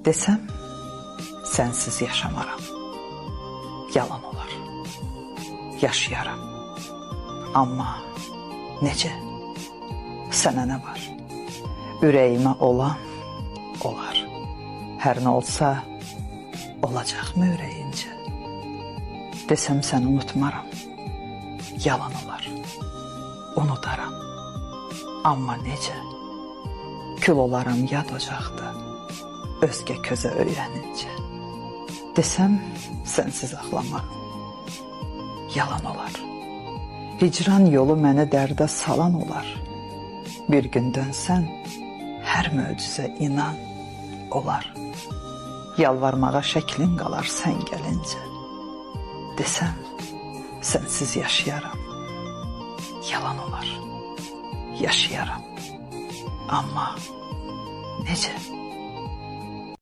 Desəm, sənsiz yaşamaram. Yalan olar. Yaşayaram. Amma necə? Sənə nə var? Ürəyimə olan olar. Hər nə olsa, olacaqmı ürəyincə? Desəm səni unutmaram. Yalan olar. Unudaram. Amma necə? Kül olaram yad ocaqda, özgə közə öyrənincə. Desəm, sənsiz ağlamaram. Yalan olar. Hicran yolu məni dərdə salan olar. Bir gün dönsən, hər möcüzə inan olar. Yalvarmağa şəklin qalar sən gəlincə. Desəm, sənsiz yaşayaram. Yalan olar. Yaşayaram. Amma necə?